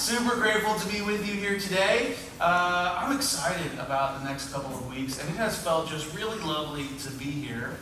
Super grateful to be with you here today. I'm excited about the next couple of weeks, and it has felt just really lovely to be here.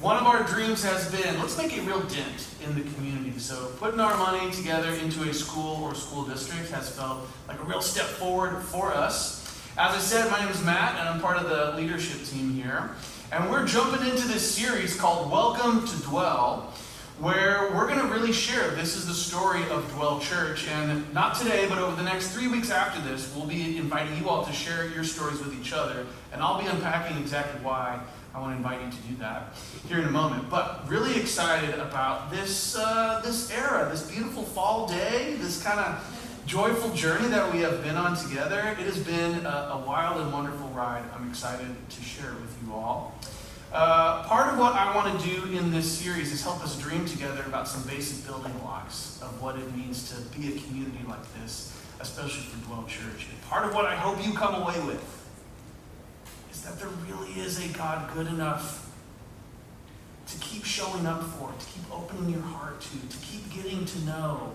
One of our dreams has been, let's make a real dent in the community. So putting our money together into a school or school district has felt like a real step forward for us. As I said, my name is Matt, and I'm part of the leadership team here. And we're jumping into this series called Welcome to Dwell, where we're going to really share. This is the story of Dwell Church, and not today, but over the next 3 weeks after this, we'll be inviting you all to share your stories with each other, and I'll be unpacking exactly why I want to invite you to do that here in a moment. But really excited about this era, this beautiful fall day, this kind of joyful journey that we have been on together. It has been a wild and wonderful ride. I'm excited to share it with you all. Part of what I want to do in this series is help us dream together about some basic building blocks of what it means to be a community like this, especially for Dwell Church. And part of what I hope you come away with is that there really is a God good enough to keep showing up for, to keep opening your heart to keep getting to know.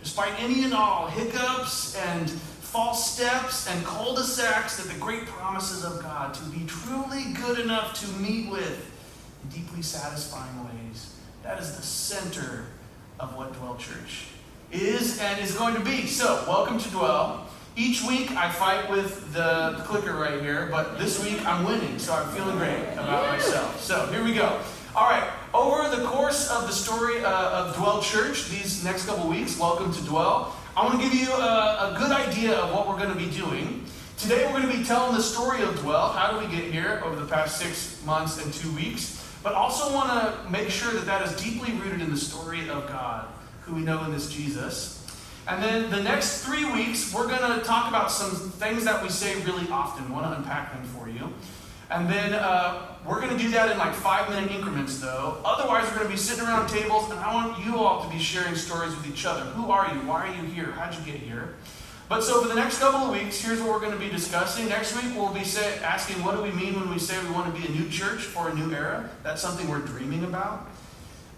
Despite any and all hiccups and false steps and cul-de-sacs, that the great promises of God to be truly good enough to meet with in deeply satisfying ways. That is the center of what Dwell Church is and is going to be. So, welcome to Dwell. Each week I fight with the clicker right here, but this week I'm winning, so I'm feeling great about myself. So, here we go. All right, over the course of the story of Dwell Church, these next couple weeks, welcome to Dwell, I want to give you a good idea of what we're going to be doing. Today we're going to be telling the story of Dwell. How do we get here over the past 6 months and 2 weeks? But also want to make sure that that is deeply rooted in the story of God, who we know in this Jesus. And then the next 3 weeks, we're going to talk about some things that we say really often. I want to unpack them for you. And then we're going to do that in like 5-minute increments, though. Otherwise, we're going to be sitting around tables, and I want you all to be sharing stories with each other. Who are you? Why are you here? How'd you get here? But so for the next couple of weeks, here's what we're going to be discussing. Next week, we'll be asking, what do we mean when we say we want to be a new church for a new era? That's something we're dreaming about.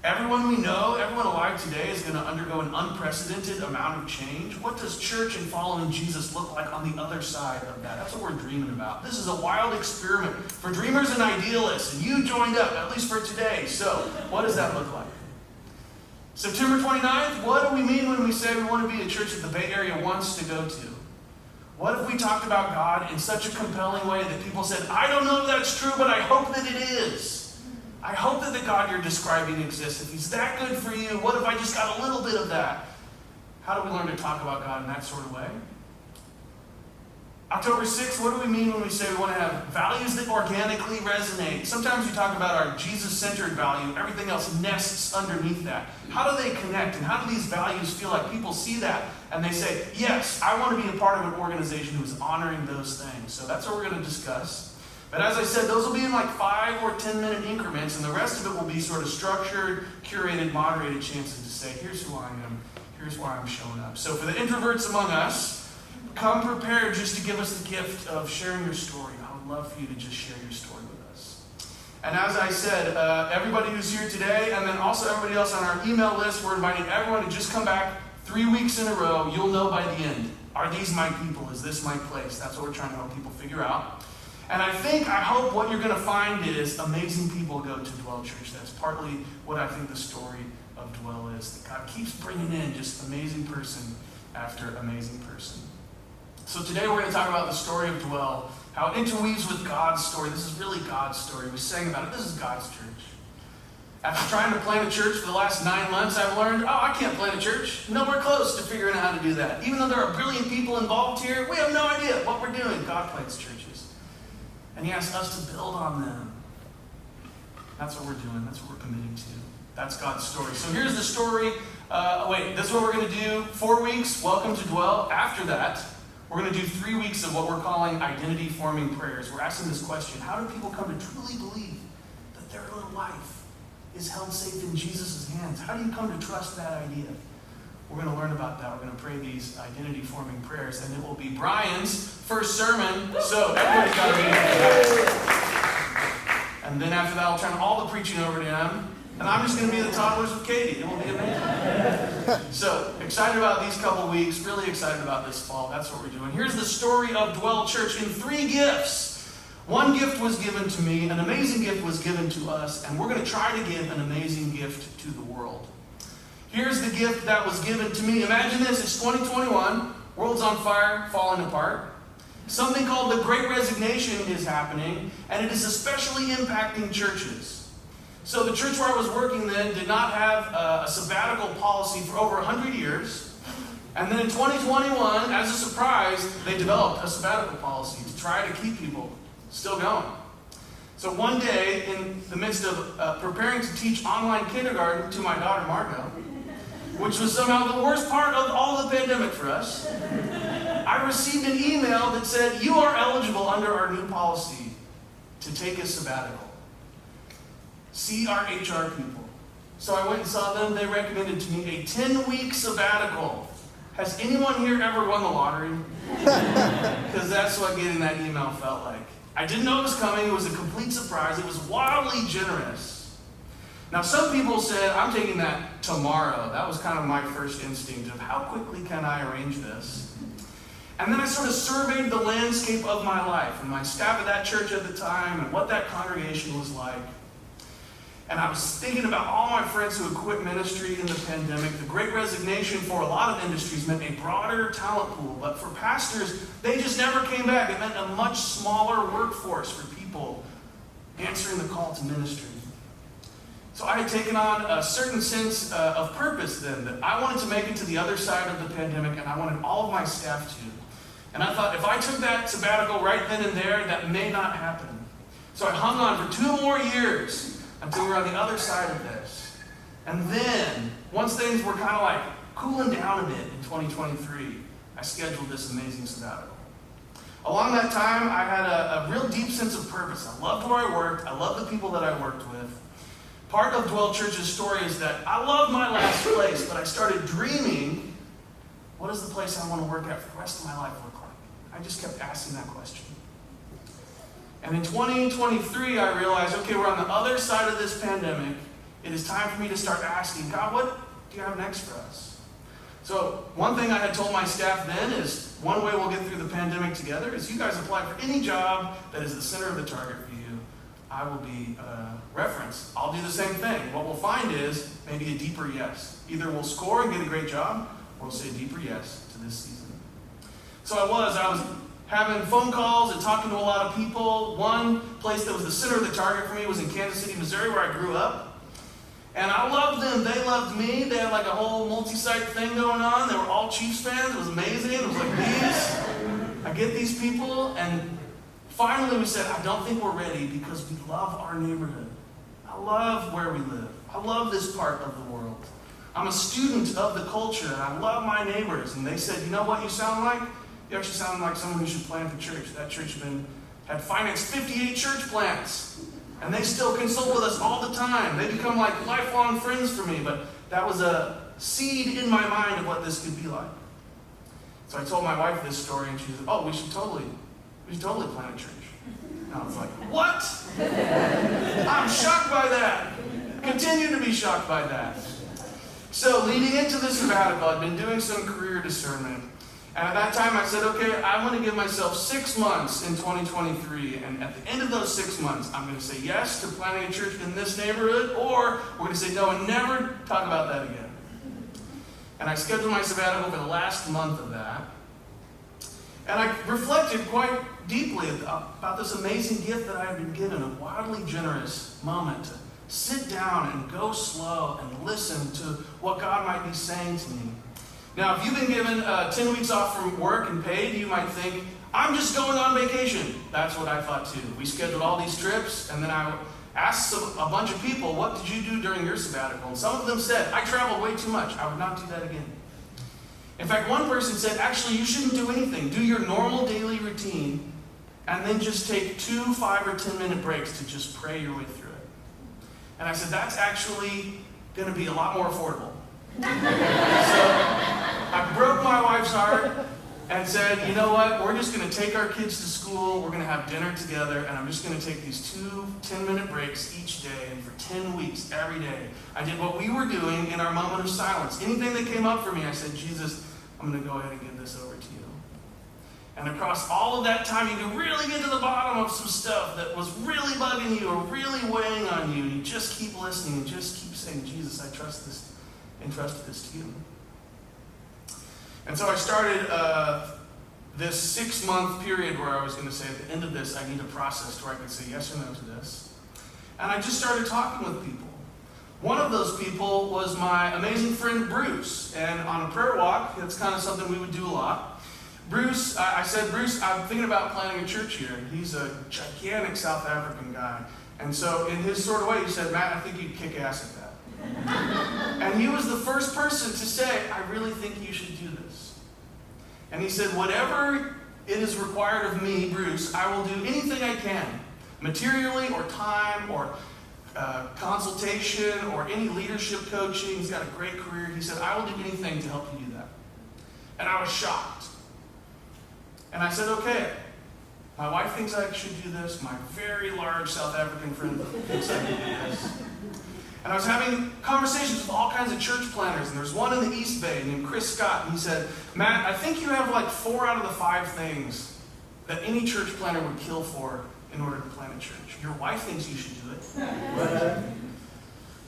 Everyone we know, everyone alive today is going to undergo an unprecedented amount of change. What does church and following Jesus look like on the other side of that? That's what we're dreaming about. This is a wild experiment for dreamers and idealists, and you joined up, at least for today. So, what does that look like? September 29th, what do we mean when we say we want to be a church that the Bay Area wants to go to? What if we talked about God in such a compelling way that people said, I don't know if that's true, but I hope that it is. I hope that the God you're describing exists. If he's that good for you, what if I just got a little bit of that? How do we learn to talk about God in that sort of way? October 6th, what do we mean when we say we want to have values that organically resonate? Sometimes we talk about our Jesus-centered value. Everything else nests underneath that. How do they connect? And how do these values feel like people see that and they say, yes, I want to be a part of an organization who is honoring those things. So that's what we're going to discuss. But as I said, those will be in like 5 or 10-minute increments, and the rest of it will be sort of structured, curated, moderated chances to say, here's who I am, here's why I'm showing up. So for the introverts among us, come prepared just to give us the gift of sharing your story. I would love for you to just share your story with us. And as I said, everybody who's here today, and then also everybody else on our email list, we're inviting everyone to just come back 3 weeks in a row. You'll know by the end, are these my people? Is this my place? That's what we're trying to help people figure out. And I hope what you're going to find is amazing people go to Dwell Church. That's partly what I think the story of Dwell is. That God keeps bringing in just amazing person after amazing person. So today we're going to talk about the story of Dwell, how it interweaves with God's story. This is really God's story. We sang about it. This is God's church. After trying to plant a church for the last 9 months, I've learned, I can't plant a church. Nowhere close to figuring out how to do that. Even though there are brilliant people involved here, we have no idea what we're doing. God plants churches. And he asks us to build on them. That's what we're doing. That's what we're committing to. That's God's story. So here's the story. This is what we're going to do. 4 weeks, welcome to Dwell. After that, we're going to do 3 weeks of what we're calling identity-forming prayers. We're asking this question: how do people come to truly believe that their own life is held safe in Jesus' hands? How do you come to trust that idea? We're going to learn about that. We're going to pray these identity-forming prayers, and it will be Brian's first sermon, so everybody's got to be here. And then after that, I'll turn all the preaching over to him, And I'm just going to be the toddlers with Katie. It will be amazing. So, excited about these couple weeks. Really excited about this fall. That's what we're doing. Here's the story of Dwell Church in 3 gifts. One gift was given to me. An amazing gift was given to us. And we're going to try to give an amazing gift to the world. Here's the gift that was given to me. Imagine this. It's 2021. World's on fire, falling apart. Something called the Great Resignation is happening. And it is especially impacting churches. So the church where I was working then did not have a sabbatical policy for over 100 years. And then in 2021, as a surprise, they developed a sabbatical policy to try to keep people still going. So one day, in the midst of preparing to teach online kindergarten to my daughter Margot, which was somehow the worst part of all the pandemic for us, I received an email that said, "You are eligible under our new policy to take a sabbatical. See our HR people." So I went and saw them. They recommended to me a 10-week sabbatical. Has anyone here ever won the lottery? Because that's what getting that email felt like. I didn't know it was coming. It was a complete surprise. It was wildly generous. Now, some people said, "I'm taking that tomorrow." That was kind of my first instinct of how quickly can I arrange this? And then I sort of surveyed the landscape of my life and my staff at that church at the time and what that congregation was like. And I was thinking about all my friends who had quit ministry in the pandemic. The Great Resignation for a lot of industries meant a broader talent pool. But for pastors, they just never came back. It meant a much smaller workforce for people answering the call to ministry. So I had taken on a certain sense of purpose then, that I wanted to make it to the other side of the pandemic, and I wanted all of my staff to. And I thought, if I took that sabbatical right then and there, that may not happen. So I hung on for 2 more years until we were on the other side of this. And then, once things were kind of like cooling down a bit in 2023, I scheduled this amazing sabbatical. Along that time, I had a real deep sense of purpose. I loved where I worked. I loved the people that I worked with. Part of Dwell Church's story is that I loved my last place, but I started dreaming, what does the place I want to work at for the rest of my life look like? I just kept asking that question. And in 2023, I realized, okay, we're on the other side of this pandemic. It is time for me to start asking, God, what do you have next for us? So one thing I had told my staff then is, one way we'll get through the pandemic together is you guys apply for any job that is the center of the target for you. I will be referenced. I'll do the same thing. What we'll find is maybe a deeper yes. Either we'll score and get a great job, or we'll say a deeper yes to this season. So I was having phone calls and talking to a lot of people. One place that was the center of the target for me was in Kansas City, Missouri, where I grew up. And I loved them. They loved me. They had like a whole multi-site thing going on. They were all Chiefs fans. It was amazing. It was like, I get these people. And finally we said, I don't think we're ready because we love our neighborhood. I love where we live. I love this part of the world. I'm a student of the culture, and I love my neighbors. And they said, you know what you sound like? You actually sound like someone who should plant a church. That church had financed 58 church plants. And they still consult with us all the time. They become like lifelong friends for me. But that was a seed in my mind of what this could be like. So I told my wife this story, and she said, oh, we should totally plant a church. And I was like, what? I'm shocked by that. Continue to be shocked by that. So leading into this sabbatical, I'd been doing some career discernment. And at that time, I said, okay, I want to give myself 6 months in 2023. And at the end of those 6 months, I'm going to say yes to planting a church in this neighborhood, or we're going to say no and never talk about that again. And I scheduled my sabbatical for the last month of that. And I reflected quite deeply about this amazing gift that I had been given, a wildly generous moment to sit down and go slow and listen to what God might be saying to me. Now, if you've been given 10 weeks off from work and paid, you might think, I'm just going on vacation. That's what I thought too. We scheduled all these trips, and then I asked a bunch of people, what did you do during your sabbatical? And some of them said, I traveled way too much. I would not do that again. In fact, one person said, actually, you shouldn't do anything. Do your normal daily routine, and then just take 2 5 or 10-minute breaks to just pray your way through it. And I said, that's actually going to be a lot more affordable. So I broke my wife's heart, and said, you know what, we're just going to take our kids to school, we're going to have dinner together, and I'm just going to take these 2 10-minute breaks each day, and for 10 weeks, every day, I did what we were doing in our moment of silence. Anything that came up for me, I said, Jesus, I'm going to go ahead and give this over to you. And across all of that time, you can really get to the bottom of some stuff that was really bugging you or really weighing on you, and you just keep listening and just keep saying, Jesus, I trust this, entrusted this to you. And so I started this 6-month period where I was going to say, at the end of this, I need a process where I could say yes or no to this. And I just started talking with people. One of those people was my amazing friend Bruce. And on a prayer walk, that's kind of something we would do a lot. Bruce, I said, Bruce, I'm thinking about planting a church here. He's a gigantic South African guy. And so in his sort of way, he said, Matt, I think you'd kick ass at that. And he was the first person to say, I really think you should do this. And he said, whatever it is required of me, Bruce, I will do anything I can, materially or time or consultation or any leadership coaching. He's got a great career. He said, I will do anything to help you do that. And I was shocked. And I said, okay, my wife thinks I should do this. My very large South African friend thinks I should do this. And I was having conversations with all kinds of church planners, and there was one in the East Bay named Chris Scott, and he said, Matt, I think you have like 4 out of the 5 things that any church planner would kill for in order to plant a church. Your wife thinks you should do it.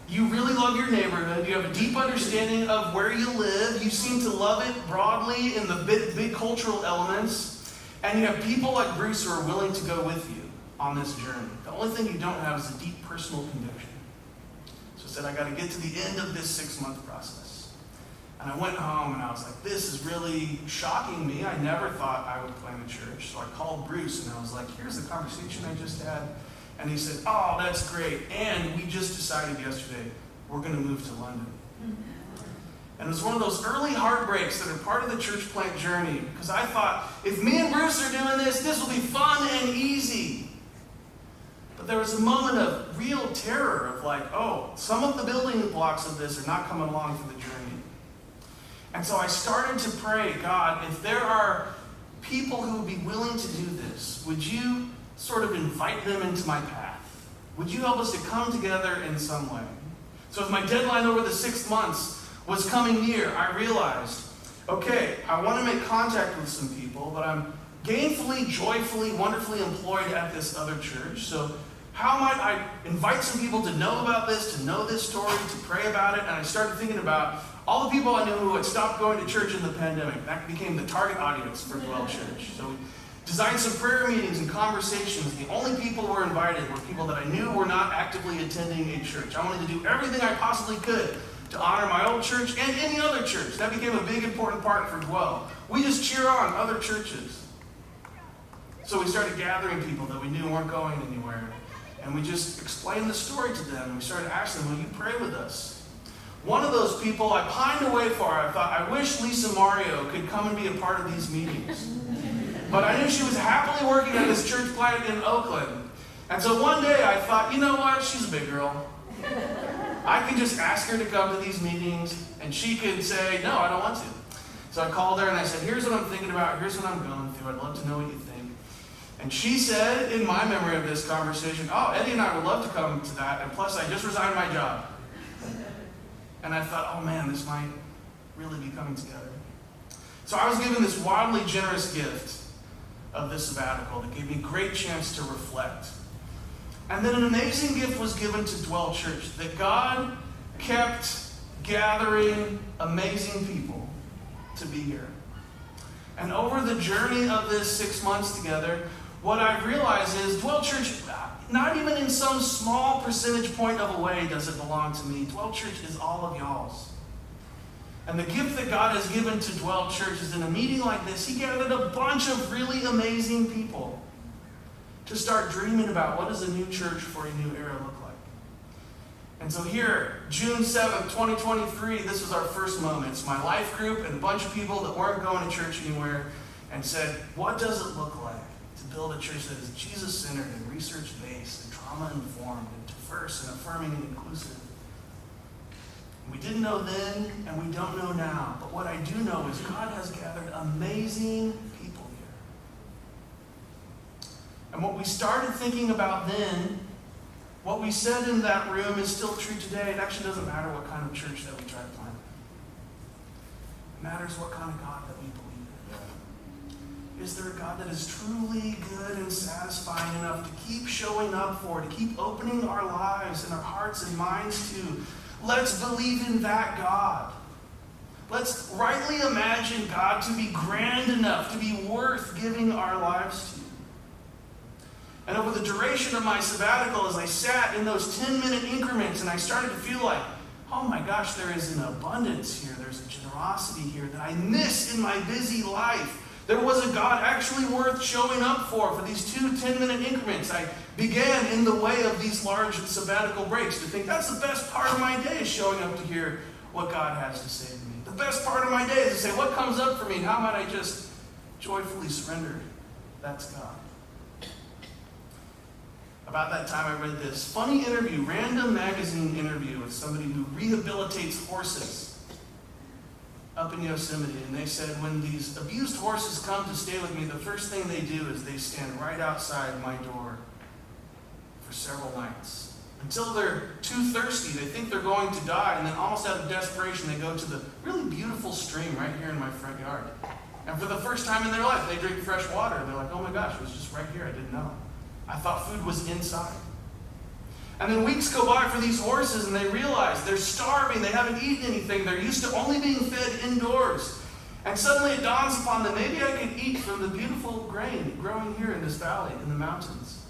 You really love your neighborhood. You have a deep understanding of where you live. You seem to love it broadly in the big cultural elements. And you have people like Bruce who are willing to go with you on this journey. The only thing you don't have is a deep personal conviction. So I said, I got to get to the end of this 6-month process. And I went home and I was like, this is really shocking me. I never thought I would plant a church. So I called Bruce and I was like, here's the conversation I just had. And he said, oh, that's great. And we just decided yesterday, we're going to move to London. And it was one of those early heartbreaks that are part of the church plant journey. Because I thought, if me and Bruce are doing this, this will be fun and easy. But there was a moment of real terror of like, oh, some of the building blocks of this are not coming along for the journey. And so I started to pray, God, if there are people who would be willing to do this, would you sort of invite them into my path? Would you help us to come together in some way? So as my deadline over the 6 months was coming near, I realized, okay, I want to make contact with some people, but I'm gainfully, joyfully, wonderfully employed at this other church. So how might I invite some people to know about this, to know this story, to pray about it? And I started thinking about all the people I knew who had stopped going to church in the pandemic. That became the target audience for Dwell Church. So we designed some prayer meetings and conversations. The only people who were invited were people that I knew were not actively attending a church. I wanted to do everything I possibly could to honor my old church and any other church. That became a big, important part for Dwell. We just cheer on other churches. So we started gathering people that we knew weren't going anywhere. And we just explained the story to them. We started asking them, will you pray with us? One of those people I pined away for. I thought, I wish Lisa Mario could come and be a part of these meetings. But I knew she was happily working at this church plant in Oakland. And so one day I thought, you know what? She's a big girl. I can just ask her to come to these meetings, and she can say, no, I don't want to. So I called her and I said, here's what I'm thinking about. Here's what I'm going through. I'd love to know what you think. And she said, in my memory of this conversation, oh, Eddie and I would love to come to that. And plus, I just resigned my job. And I thought, oh man, this might really be coming together. So I was given this wildly generous gift of this sabbatical that gave me a great chance to reflect. And then an amazing gift was given to Dwell Church, that God kept gathering amazing people to be here. And over the journey of this 6 months together, what I've realized is Dwell Church, not even in some small percentage point of a way does it belong to me. Dwell Church is all of y'all's. And the gift that God has given to Dwell Church is in a meeting like this, He gathered a bunch of really amazing people to start dreaming about what does a new church for a new era look like. And so here, June 7th, 2023, this was our first moment. It's my life group and a bunch of people that weren't going to church anywhere and said, what does it look like to build a church that is Jesus-centered and research-based and trauma-informed and diverse and affirming and inclusive? We didn't know then, and we don't know now. But what I do know is God has gathered amazing people here. And what we started thinking about then, what we said in that room is still true today. It actually doesn't matter what kind of church that we try to plant. It matters what kind of God that we believe in. Is there a God that is truly good and satisfying enough to keep showing up for, to keep opening our lives and our hearts and minds to? Let's believe in that God. Let's rightly imagine God to be grand enough, to be worth giving our lives to. And over the duration of my sabbatical, as I sat in those 10-minute increments and I started to feel like, oh my gosh, there is an abundance here. There's a generosity here that I miss in my busy life. There was a God actually worth showing up for these 2 10-minute increments. I began in the way of these large sabbatical breaks to think that's the best part of my day is showing up to hear what God has to say to me. The best part of my day is to say, what comes up for me? How might I just joyfully surrender? That's God. About that time, I read this funny interview, random magazine interview with somebody who rehabilitates horses up in Yosemite. And they said, when these abused horses come to stay with me, the first thing they do is they stand right outside my door for several nights. Until they're too thirsty, they think they're going to die, and then almost out of desperation, they go to the really beautiful stream right here in my front yard. And for the first time in their life, they drink fresh water. And they're like, oh my gosh, it was just right here, I didn't know. I thought food was inside. And then weeks go by for these horses and they realize they're starving, they haven't eaten anything, they're used to only being fed indoors. And suddenly it dawns upon them, maybe I could eat from the beautiful grain growing here in this valley, in the mountains.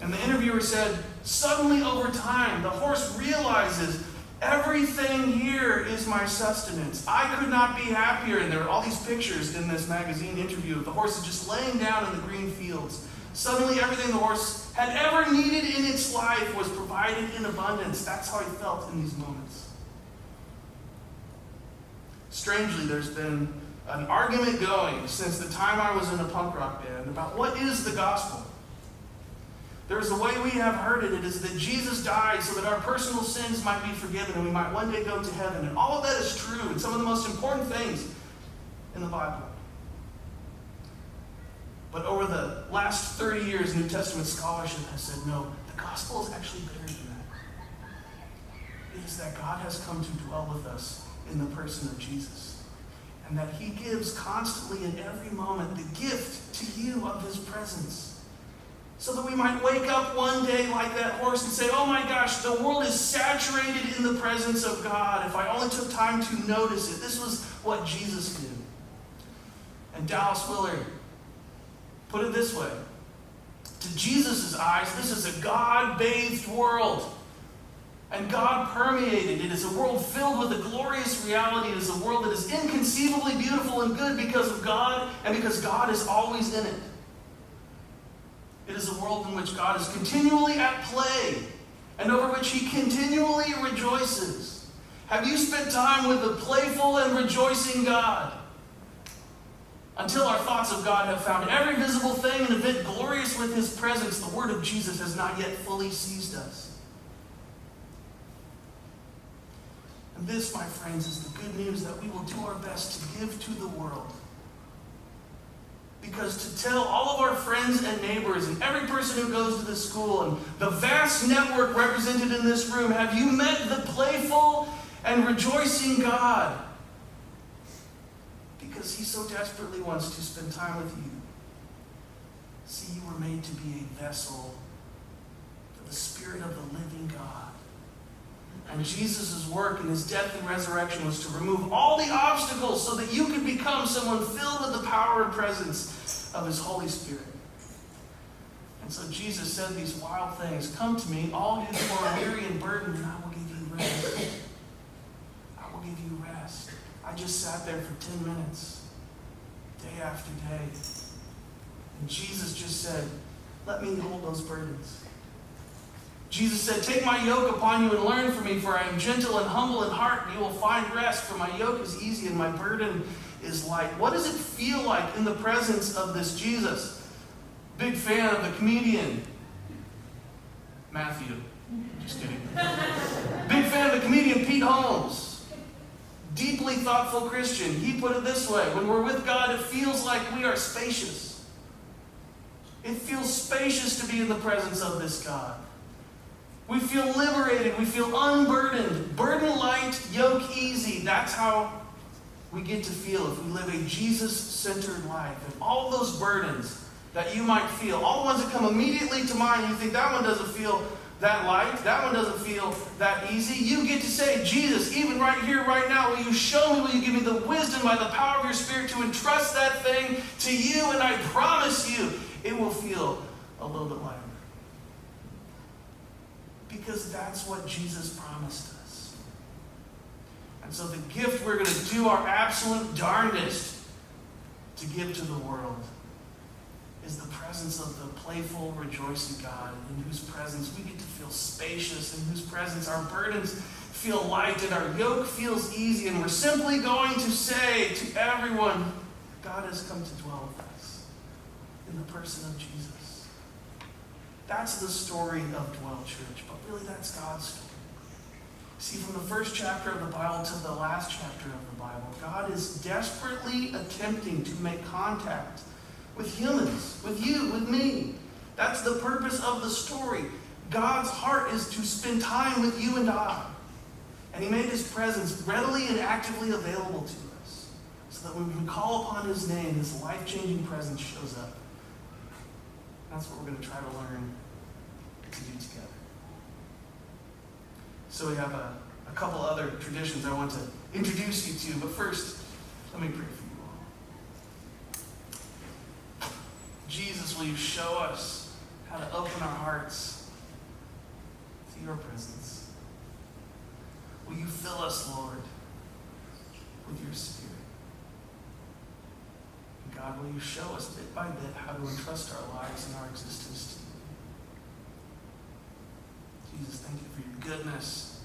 And the interviewer said, suddenly over time, the horse realizes everything here is my sustenance. I could not be happier. And there are all these pictures in this magazine interview of the horses just laying down in the green fields. Suddenly everything the horse had ever needed in its life was provided in abundance. That's how he felt in these moments. Strangely, there's been an argument going since the time I was in a punk rock band about what is the gospel. There's a way we have heard it. It is that Jesus died so that our personal sins might be forgiven and we might one day go to heaven. And all of that is true and some of the most important things in the Bible. But over the last 30 years, New Testament scholarship has said, no, the gospel is actually bigger than that. It is that God has come to dwell with us in the person of Jesus. And that he gives constantly in every moment the gift to you of his presence. So that we might wake up one day like that horse and say, oh my gosh, the world is saturated in the presence of God. If I only took time to notice it. This was what Jesus did. And Dallas Willard put it this way. To Jesus' eyes, this is a God-bathed world. And God permeated. It is a world filled with a glorious reality. It is a world that is inconceivably beautiful and good because of God and because God is always in it. It is a world in which God is continually at play and over which he continually rejoices. Have you spent time with a playful and rejoicing God? Until our thoughts of God have found every visible thing and event glorious with his presence, the word of Jesus has not yet fully seized us. And this, my friends, is the good news that we will do our best to give to the world. Because to tell all of our friends and neighbors and every person who goes to this school and the vast network represented in this room, have you met the playful and rejoicing God? Because he so desperately wants to spend time with you. See, you were made to be a vessel for the Spirit of the living God. And Jesus' work in his death and resurrection was to remove all the obstacles so that you could become someone filled with the power and presence of his Holy Spirit. And so Jesus said these wild things. Come to me, all you who are weary and burdened, and I will give you rest. I will give you rest. I just sat there for 10 minutes, day after day. And Jesus just said, let me hold those burdens. Jesus said, take my yoke upon you and learn from me, for I am gentle and humble in heart, and you will find rest, for my yoke is easy and my burden is light. What does it feel like in the presence of this Jesus? Big fan of the comedian Matthew. Just kidding. Big fan of the comedian Comedian Pete Holmes, deeply thoughtful Christian, he put it this way: when we're with God, it feels like we are spacious. It feels spacious to be in the presence of this God. We feel liberated. We feel unburdened. Burden light, yoke easy. That's how we get to feel if we live a Jesus-centered life. And all those burdens that you might feel, all the ones that come immediately to mind, you think that one doesn't feel that light, that one doesn't feel that easy. You get to say, Jesus, even right here, right now, will you show me, will you give me the wisdom by the power of your Spirit to entrust that thing to you? And I promise you, it will feel a little bit lighter. Because that's what Jesus promised us. And so the gift we're going to do our absolute darndest to give to the world is the presence of the playful, rejoicing God, in whose presence we get to feel spacious, in whose presence our burdens feel light and our yoke feels easy. And we're simply going to say to everyone, God has come to dwell with us in the person of Jesus. That's the story of Dwell Church, but really that's God's story. See, from the first chapter of the Bible to the last chapter of the Bible, God is desperately attempting to make contact with humans, with you, with me. That's the purpose of the story. God's heart is to spend time with you and I. And he made his presence readily and actively available to us, so that when we call upon his name, his life-changing presence shows up. That's what we're going to try to learn to do together. So we have a couple other traditions I want to introduce you to, but first, let me pray for you all. Jesus, will you show us how to open our hearts to your presence? Will you fill us, Lord, with your Spirit? And God, will you show us bit by bit how to entrust our lives and our existence to you? Jesus, thank you for your goodness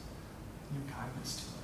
and your kindness to us.